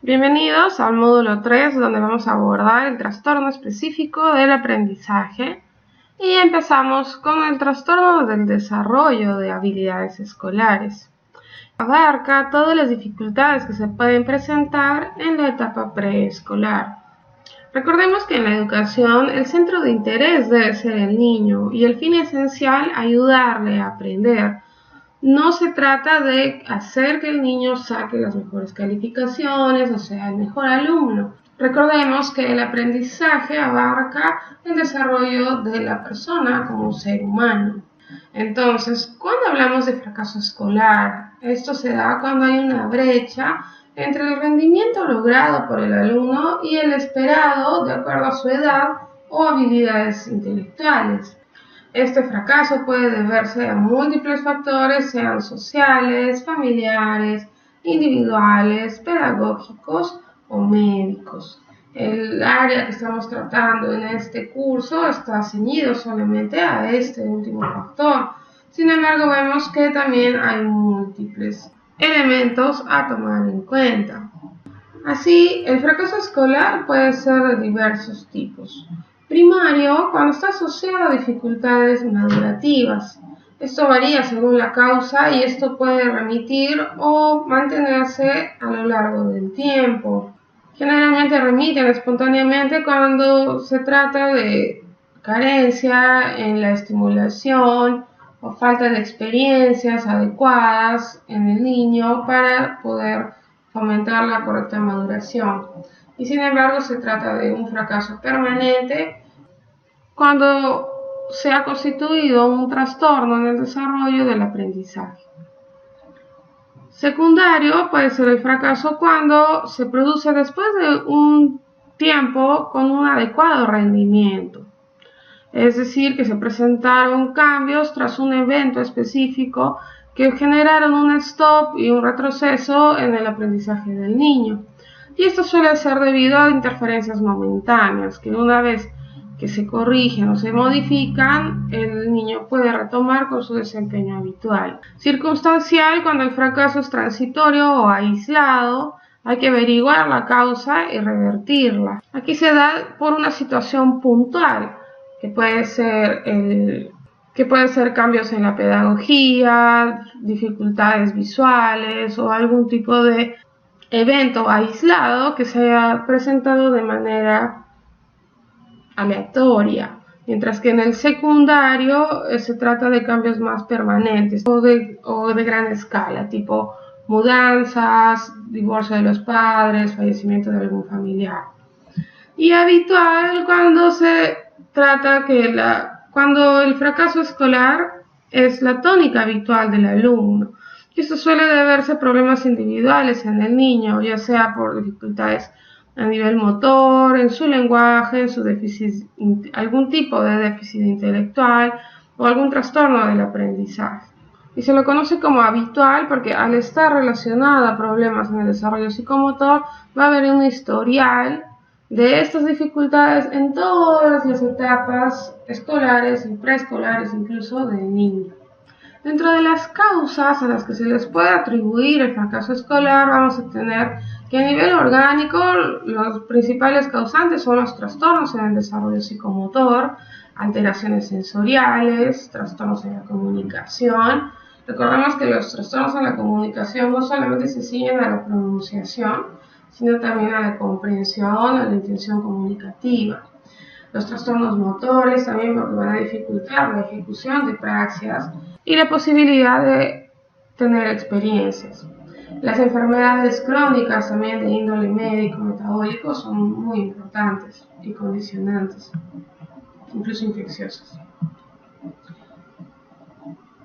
Bienvenidos al módulo 3, donde vamos a abordar el trastorno específico del aprendizaje y empezamos con el trastorno del desarrollo de habilidades escolares. Abarca todas las dificultades que se pueden presentar en la etapa preescolar. Recordemos que en la educación el centro de interés debe ser el niño y el fin esencial ayudarle a aprender. No se trata de hacer que el niño saque las mejores calificaciones, o sea, el mejor alumno. Recordemos que el aprendizaje abarca el desarrollo de la persona como ser humano. Entonces, cuando hablamos de fracaso escolar, esto se da cuando hay una brecha entre el rendimiento logrado por el alumno y el esperado de acuerdo a su edad o habilidades intelectuales. Este fracaso puede deberse a múltiples factores, sean sociales, familiares, individuales, pedagógicos o médicos. El área que estamos tratando en este curso está ceñido solamente a este último factor. Sin embargo, vemos que también hay múltiples elementos a tomar en cuenta. Así, el fracaso escolar puede ser de diversos tipos. Primario, cuando está asociado a dificultades madurativas. Esto varía según la causa y esto puede remitir o mantenerse a lo largo del tiempo. Generalmente remiten espontáneamente cuando se trata de carencia en la estimulación o falta de experiencias adecuadas en el niño para poder fomentar la correcta maduración. Y sin embargo se trata de un fracaso permanente cuando se ha constituido un trastorno en el desarrollo del aprendizaje. Secundario puede ser el fracaso cuando se produce después de un tiempo con un adecuado rendimiento. Es decir, que se presentaron cambios tras un evento específico que generaron un stop y un retroceso en el aprendizaje del niño. Y esto suele ser debido a interferencias momentáneas, que una vez que se corrigen o se modifican, el niño puede retomar con su desempeño habitual. Circunstancial, cuando el fracaso es transitorio o aislado, hay que averiguar la causa y revertirla. Aquí se da por una situación puntual, que puede ser cambios en la pedagogía, dificultades visuales o algún tipo de evento aislado que se haya presentado de manera aleatoria, mientras que en el secundario se trata de cambios más permanentes o de gran escala, tipo mudanzas, divorcio de los padres, fallecimiento de algún familiar. Y habitual cuando se trata cuando el fracaso escolar es la tónica habitual del alumno. Y esto suele deberse a problemas individuales en el niño, ya sea por dificultades a nivel motor, en su lenguaje, en su déficit, algún tipo de déficit intelectual o algún trastorno del aprendizaje. Y se lo conoce como habitual porque al estar relacionado a problemas en el desarrollo psicomotor va a haber un historial de estas dificultades en todas las etapas escolares y preescolares incluso del niño. Dentro de las causas a las que se les puede atribuir el fracaso escolar, vamos a tener que a nivel orgánico los principales causantes son los trastornos en el desarrollo psicomotor, alteraciones sensoriales, trastornos en la comunicación. Recordemos que los trastornos en la comunicación no solamente se ciñen a la pronunciación, sino también a la comprensión, a la intención comunicativa. Los trastornos motores también porque van a dificultar la ejecución de praxias y la posibilidad de tener experiencias. Las enfermedades crónicas también de índole médico-metabólico son muy importantes y condicionantes, incluso infecciosas.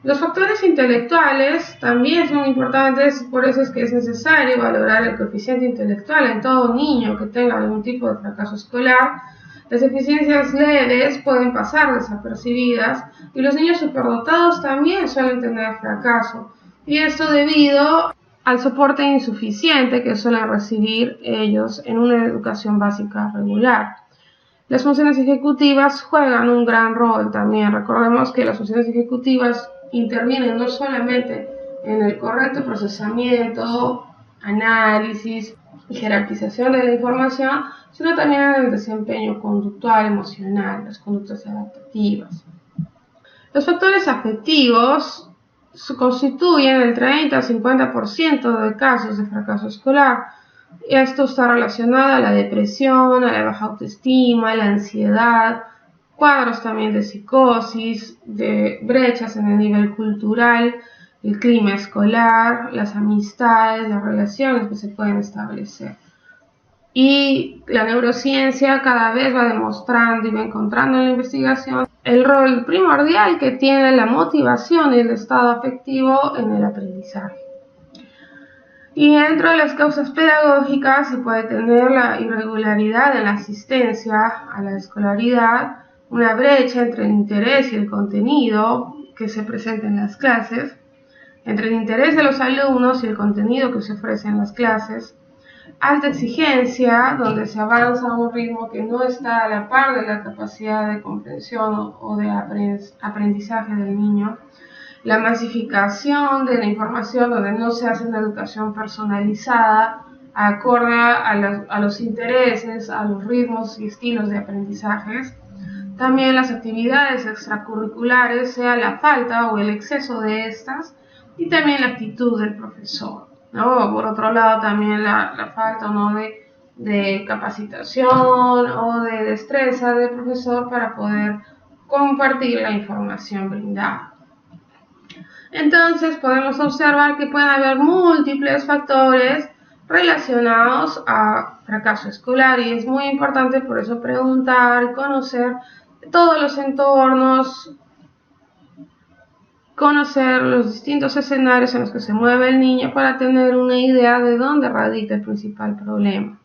Los factores intelectuales también son importantes, por eso es que es necesario valorar el coeficiente intelectual en todo niño que tenga algún tipo de fracaso escolar. Las deficiencias leves pueden pasar desapercibidas y los niños superdotados también suelen tener fracaso, y esto debido al soporte insuficiente que suelen recibir ellos en una educación básica regular. Las funciones ejecutivas juegan un gran rol también. Recordemos que las funciones ejecutivas intervienen no solamente en el correcto procesamiento, análisis y jerarquización de la información, sino también en el desempeño conductual, emocional, las conductas adaptativas. Los factores afectivos constituyen el 30 al 50% de casos de fracaso escolar. Esto está relacionado a la depresión, a la baja autoestima, a la ansiedad, cuadros también de psicosis, de brechas en el nivel cultural, el clima escolar, las amistades, las relaciones que se pueden establecer. Y la neurociencia cada vez va demostrando y va encontrando en la investigación el rol primordial que tiene la motivación y el estado afectivo en el aprendizaje. Y dentro de las causas pedagógicas se puede tener la irregularidad en la asistencia a la escolaridad, una brecha entre el interés y el contenido que se presenta en las clases, entre el interés de los alumnos y el contenido que se ofrece en las clases, alta exigencia, donde se avanza a un ritmo que no está a la par de la capacidad de comprensión o de aprendizaje del niño, la masificación de la información, donde no se hace una educación personalizada, acorde a los intereses, a los ritmos y estilos de aprendizajes. También las actividades extracurriculares, sea la falta o el exceso de estas, y también la actitud del profesor, ¿no? Por otro lado, también la falta o no de capacitación o de destreza del profesor para poder compartir la información brindada. Entonces podemos observar que pueden haber múltiples factores relacionados a fracaso escolar y es muy importante por eso preguntar y conocer todos los entornos, conocer los distintos escenarios en los que se mueve el niño para tener una idea de dónde radica el principal problema.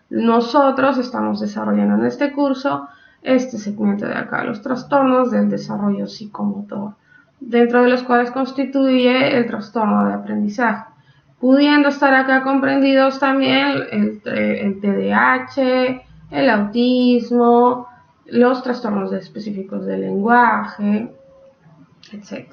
Nosotros estamos desarrollando en este curso este segmento de acá, los trastornos del desarrollo psicomotor, dentro de los cuales constituye el trastorno de aprendizaje, pudiendo estar acá comprendidos también el TDAH, el autismo, los trastornos específicos del lenguaje, etc.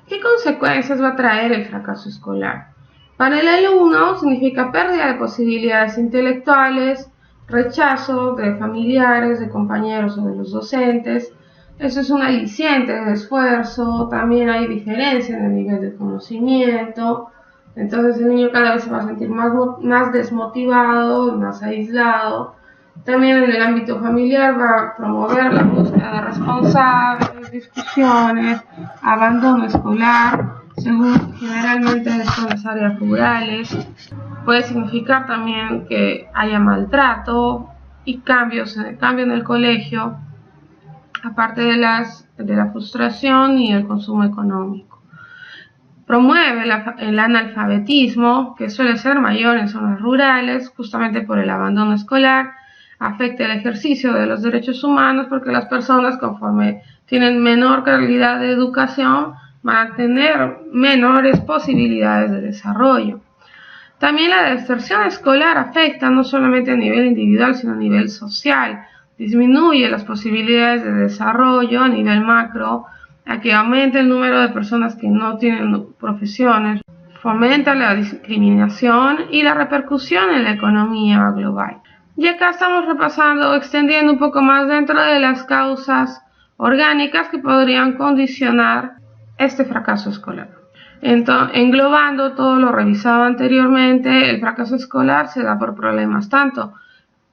¿Qué consecuencias va a traer el fracaso escolar? Para el alumno significa pérdida de posibilidades intelectuales, rechazo de familiares, de compañeros o de los docentes. Eso es un aliciente de esfuerzo. También hay diferencia en el nivel de conocimiento. Entonces el niño cada vez se va a sentir más desmotivado, más aislado. También en el ámbito familiar va a promover la búsqueda de responsables, discusiones, abandono escolar, según generalmente son las áreas rurales. Puede significar también que haya maltrato y cambio en el colegio, aparte de la frustración y el consumo económico. Promueve el analfabetismo, que suele ser mayor en zonas rurales, justamente por el abandono escolar. Afecta el ejercicio de los derechos humanos porque las personas, conforme tienen menor calidad de educación, van a tener menores posibilidades de desarrollo. También la deserción escolar afecta no solamente a nivel individual, sino a nivel social. Disminuye las posibilidades de desarrollo a nivel macro, a que aumente el número de personas que no tienen profesiones, fomenta la discriminación y la repercusión en la economía global. Y acá estamos repasando, extendiendo un poco más dentro de las causas orgánicas que podrían condicionar este fracaso escolar. Entonces, englobando todo lo revisado anteriormente, el fracaso escolar se da por problemas tanto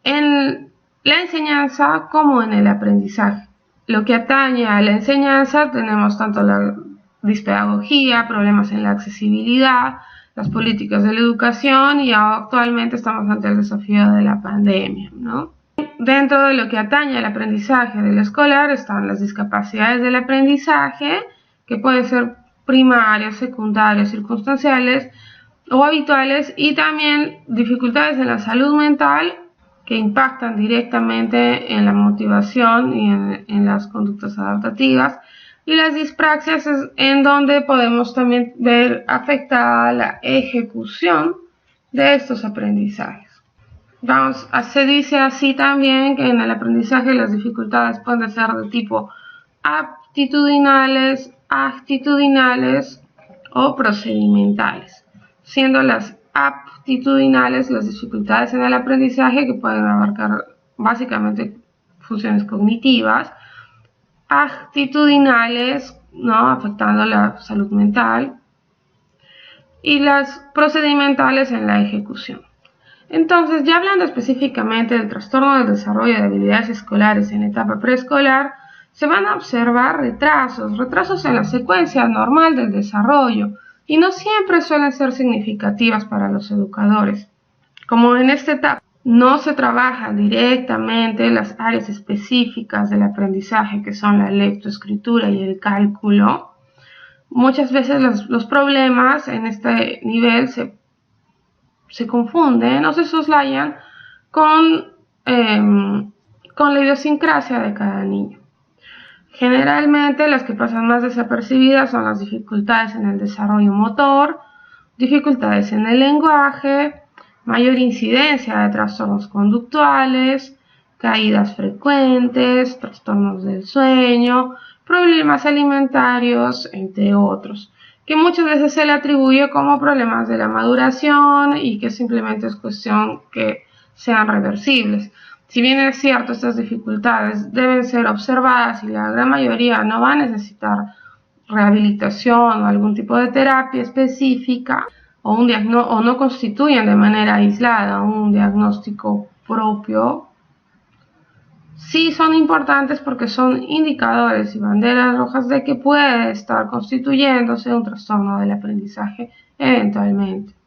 en la enseñanza como en el aprendizaje. Lo que atañe a la enseñanza tenemos tanto la dispedagogía, problemas en la accesibilidad, las políticas de la educación y actualmente estamos ante el desafío de la pandemia, ¿no? Dentro de lo que atañe al aprendizaje del escolar están las discapacidades del aprendizaje, que pueden ser primarias, secundarias, circunstanciales o habituales, y también dificultades en la salud mental que impactan directamente en la motivación y en las conductas adaptativas, y las dispraxias es en donde podemos también ver afectada la ejecución de estos aprendizajes. Se dice así también que en el aprendizaje las dificultades pueden ser de tipo aptitudinales, actitudinales o procedimentales, siendo las actitudinales, las dificultades en el aprendizaje, que pueden abarcar básicamente funciones cognitivas, actitudinales, ¿no?, afectando la salud mental, y las procedimentales en la ejecución. Entonces, ya hablando específicamente del trastorno del desarrollo de habilidades escolares en etapa preescolar, se van a observar retrasos en la secuencia normal del desarrollo, y no siempre suelen ser significativas para los educadores. Como en esta etapa no se trabaja directamente las áreas específicas del aprendizaje, que son la lectoescritura y el cálculo, muchas veces los problemas en este nivel se confunden o se soslayan con la idiosincrasia de cada niño. Generalmente las que pasan más desapercibidas son las dificultades en el desarrollo motor, dificultades en el lenguaje, mayor incidencia de trastornos conductuales, caídas frecuentes, trastornos del sueño, problemas alimentarios, entre otros, que muchas veces se le atribuye como problemas de la maduración y que simplemente es cuestión que sean reversibles. Si bien es cierto, estas dificultades deben ser observadas y la gran mayoría no va a necesitar rehabilitación o algún tipo de terapia específica o no constituyen de manera aislada un diagnóstico propio, sí son importantes porque son indicadores y banderas rojas de que puede estar constituyéndose un trastorno del aprendizaje eventualmente.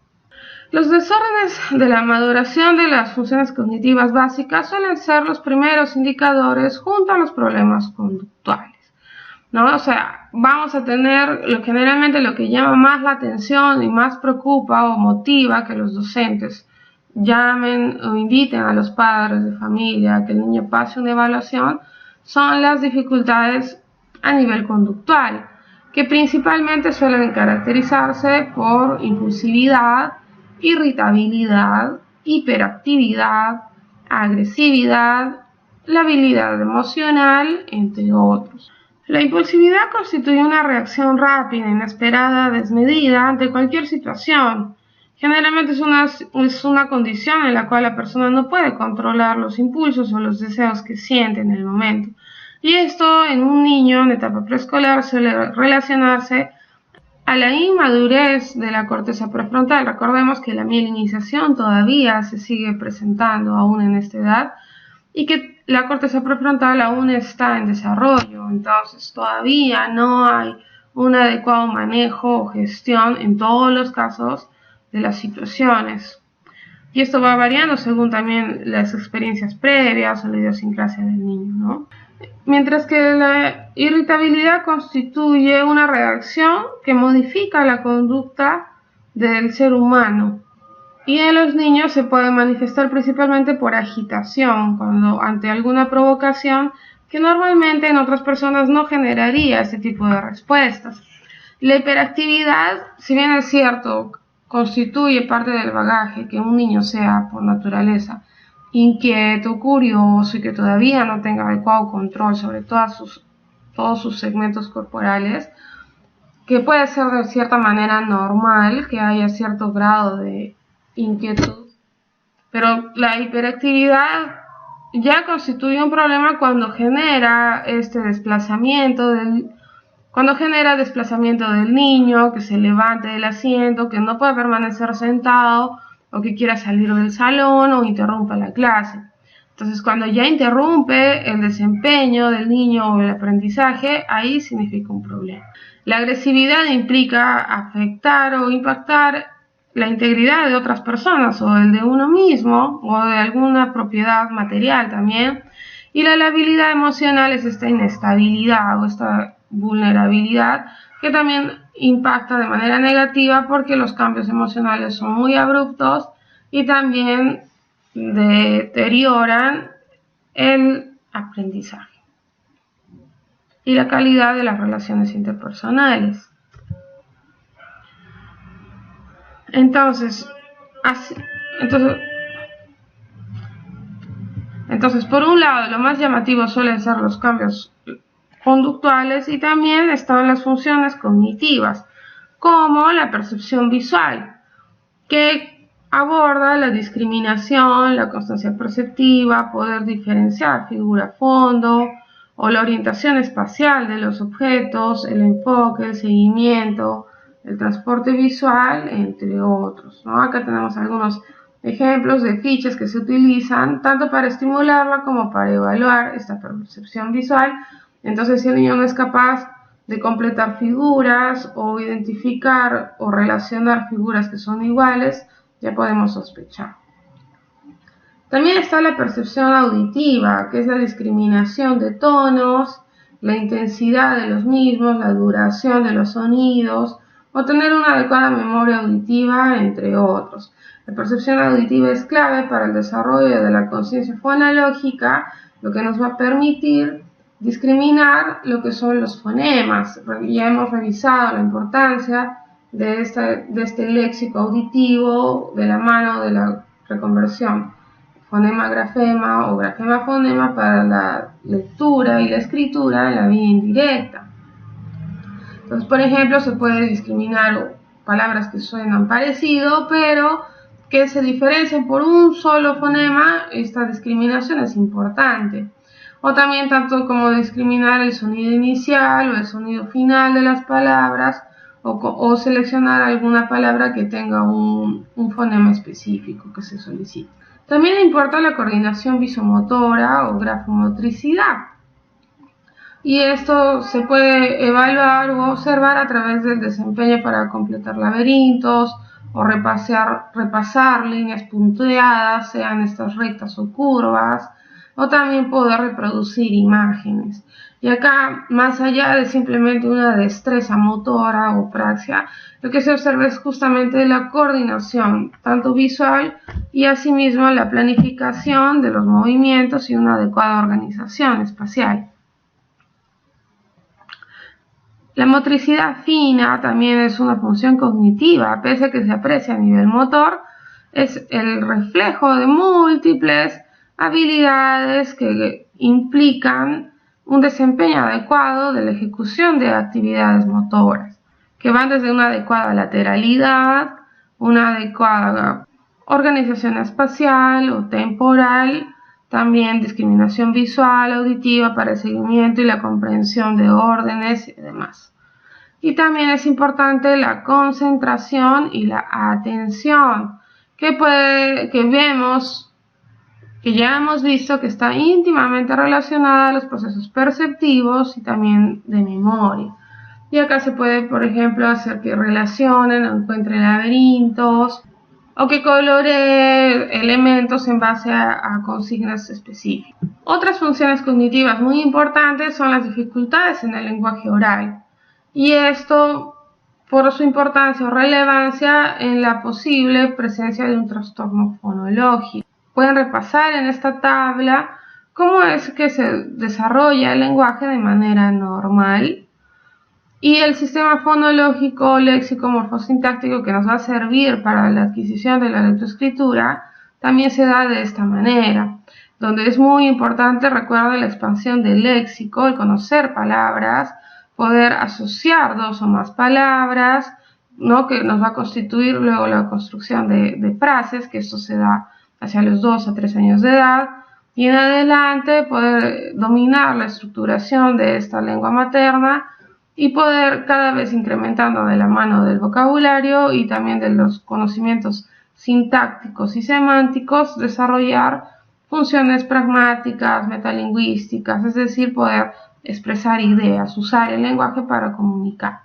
Los desórdenes de la maduración de las funciones cognitivas básicas suelen ser los primeros indicadores junto a los problemas conductuales, ¿no? O sea, vamos a tener generalmente lo que llama más la atención y más preocupa o motiva que los docentes llamen o inviten a los padres de familia a que el niño pase una evaluación, son las dificultades a nivel conductual, que principalmente suelen caracterizarse por impulsividad, irritabilidad, hiperactividad, agresividad, labilidad emocional, entre otros. La impulsividad constituye una reacción rápida, inesperada, desmedida ante cualquier situación. Generalmente es una condición en la cual la persona no puede controlar los impulsos o los deseos que siente en el momento. Y esto en un niño en etapa preescolar suele relacionarse a la inmadurez de la corteza prefrontal. Recordemos que la mielinización todavía se sigue presentando aún en esta edad y que la corteza prefrontal aún está en desarrollo, entonces todavía no hay un adecuado manejo o gestión en todos los casos de las situaciones. Y esto va variando según también las experiencias previas o la idiosincrasia del niño, ¿no? Mientras que la irritabilidad constituye una reacción que modifica la conducta del ser humano. Y en los niños se puede manifestar principalmente por agitación, cuando ante alguna provocación que normalmente en otras personas no generaría este tipo de respuestas. La hiperactividad, si bien es cierto, constituye parte del bagaje que un niño sea por naturaleza inquieto, curioso y que todavía no tenga adecuado control sobre todos sus segmentos corporales, que puede ser de cierta manera normal que haya cierto grado de inquietud, pero la hiperactividad ya constituye un problema cuando genera desplazamiento del niño, que se levante del asiento, que no puede permanecer sentado o que quiera salir del salón o interrumpa la clase. Entonces, cuando ya interrumpe el desempeño del niño o el aprendizaje, ahí significa un problema. La agresividad implica afectar o impactar la integridad de otras personas o el de uno mismo o de alguna propiedad material también. Y la labilidad emocional es esta inestabilidad o esta vulnerabilidad que también impacta de manera negativa porque los cambios emocionales son muy abruptos y también deterioran el aprendizaje y la calidad de las relaciones interpersonales. Entonces, por un lado, lo más llamativo suelen ser los cambios conductuales y también están las funciones cognitivas, como la percepción visual, que aborda la discriminación, la constancia perceptiva, poder diferenciar figura-fondo o la orientación espacial de los objetos, el enfoque, el seguimiento, el transporte visual, entre otros, ¿no? Acá tenemos algunos ejemplos de fichas que se utilizan tanto para estimularla como para evaluar esta percepción visual. Entonces, si el niño no es capaz de completar figuras o identificar o relacionar figuras que son iguales, ya podemos sospechar. También está la percepción auditiva, que es la discriminación de tonos, la intensidad de los mismos, la duración de los sonidos, o tener una adecuada memoria auditiva, entre otros. La percepción auditiva es clave para el desarrollo de la conciencia fonológica, lo que nos va a permitir discriminar lo que son los fonemas. Ya hemos revisado la importancia de este léxico auditivo de la mano de la reconversión fonema-grafema o grafema-fonema para la lectura y la escritura en la vía indirecta. Entonces, por ejemplo, se puede discriminar palabras que suenan parecido, pero que se diferencien por un solo fonema. Esta discriminación es importante. O también tanto como discriminar el sonido inicial o el sonido final de las palabras, o seleccionar alguna palabra que tenga un fonema específico que se solicite. También importa la coordinación visomotora o grafomotricidad. Y esto se puede evaluar o observar a través del desempeño para completar laberintos o repasar líneas punteadas, sean estas rectas o curvas, o también poder reproducir imágenes. Y acá, más allá de simplemente una destreza motora o praxia, lo que se observa es justamente la coordinación, tanto visual y asimismo la planificación de los movimientos y una adecuada organización espacial. La motricidad fina también es una función cognitiva, pese a que se aprecia a nivel motor, es el reflejo de múltiples habilidades que implican un desempeño adecuado de la ejecución de actividades motoras, que van desde una adecuada lateralidad, una adecuada organización espacial o temporal, también discriminación visual, auditiva para el seguimiento y la comprensión de órdenes y demás. Y también es importante la concentración y la atención, que ya hemos visto que está íntimamente relacionada a los procesos perceptivos y también de memoria. Y acá se puede, por ejemplo, hacer que relacionen o encuentren laberintos o que colore elementos en base a consignas específicas. Otras funciones cognitivas muy importantes son las dificultades en el lenguaje oral. Y esto por su importancia o relevancia en la posible presencia de un trastorno fonológico. Pueden repasar en esta tabla cómo es que se desarrolla el lenguaje de manera normal y el sistema fonológico, léxico, morfosintáctico que nos va a servir para la adquisición de la lectoescritura también se da de esta manera, donde es muy importante, recuerda, la expansión del léxico, el conocer palabras, poder asociar dos o más palabras, ¿no?, que nos va a constituir luego la construcción de frases, que esto se da hacia los 2 a 3 años de edad, y en adelante poder dominar la estructuración de esta lengua materna y poder cada vez incrementando de la mano del vocabulario y también de los conocimientos sintácticos y semánticos, desarrollar funciones pragmáticas, metalingüísticas, es decir, poder expresar ideas, usar el lenguaje para comunicar.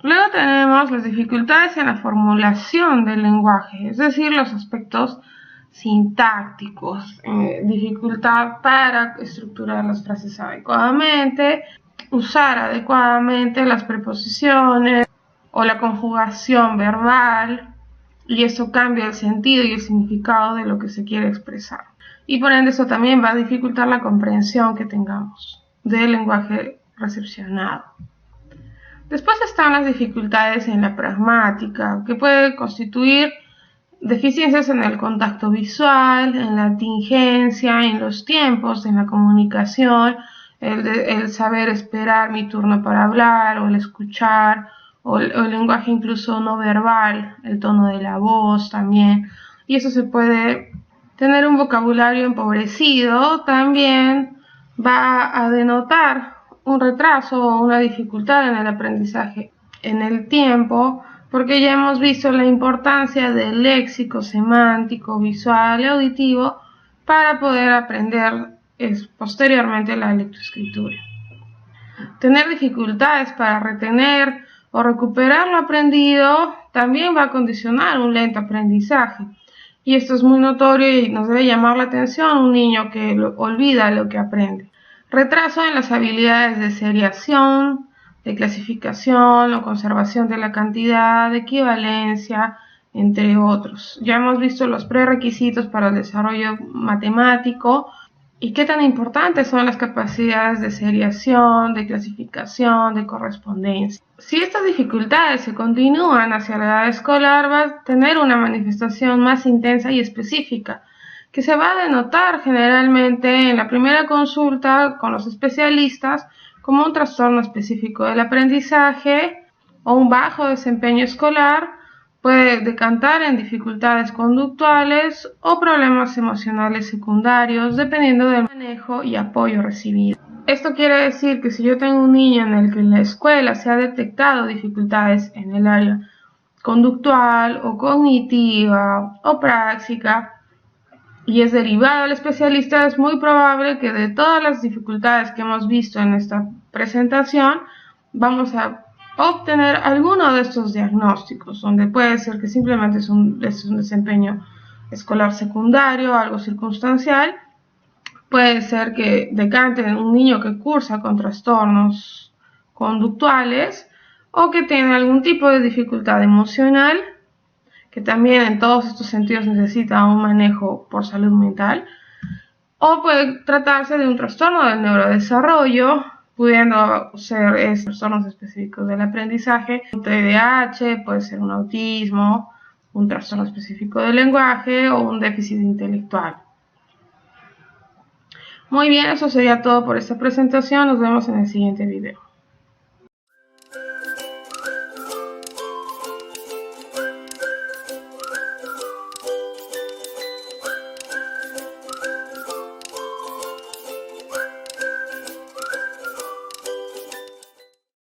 Luego tenemos las dificultades en la formulación del lenguaje, es decir, los aspectos sintácticos, dificultad para estructurar las frases adecuadamente, usar adecuadamente las preposiciones o la conjugación verbal, y eso cambia el sentido y el significado de lo que se quiere expresar. Y por ende eso también va a dificultar la comprensión que tengamos del lenguaje recepcionado. Después están las dificultades en la pragmática, que puede constituir deficiencias en el contacto visual, en la tingencia, en los tiempos, en la comunicación, el saber esperar mi turno para hablar o el escuchar o el lenguaje incluso no verbal, el tono de la voz también, y eso se puede tener un vocabulario empobrecido, también va a denotar un retraso o una dificultad en el aprendizaje en el tiempo, porque ya hemos visto la importancia del léxico semántico, visual y auditivo para poder aprender posteriormente la lectoescritura. Tener dificultades para retener o recuperar lo aprendido también va a condicionar un lento aprendizaje. Y esto es muy notorio y nos debe llamar la atención un niño que olvida lo que aprende. Retraso en las habilidades de seriación, de clasificación o conservación de la cantidad, de equivalencia, entre otros. Ya hemos visto los prerequisitos para el desarrollo matemático y qué tan importantes son las capacidades de seriación, de clasificación, de correspondencia. Si estas dificultades se continúan hacia la edad escolar, va a tener una manifestación más intensa y específica, que se va a denotar generalmente en la primera consulta con los especialistas como un trastorno específico del aprendizaje o un bajo desempeño escolar. Puede decantar en dificultades conductuales o problemas emocionales secundarios, dependiendo del manejo y apoyo recibido. Esto quiere decir que si yo tengo un niño en el que en la escuela se ha detectado dificultades en el área conductual o cognitiva o práctica y es derivado al especialista, es muy probable que de todas las dificultades que hemos visto en esta presentación vamos a obtener alguno de estos diagnósticos, donde puede ser que simplemente es un desempeño escolar secundario, algo circunstancial. Puede ser que decante en un niño que cursa con trastornos conductuales o que tiene algún tipo de dificultad emocional, que también en todos estos sentidos necesita un manejo por salud mental, o puede tratarse de un trastorno del neurodesarrollo, pudiendo ser trastornos específicos del aprendizaje, un TDAH, puede ser un autismo, un trastorno específico del lenguaje o un déficit intelectual. Muy bien, eso sería todo por esta presentación. Nos vemos en el siguiente video.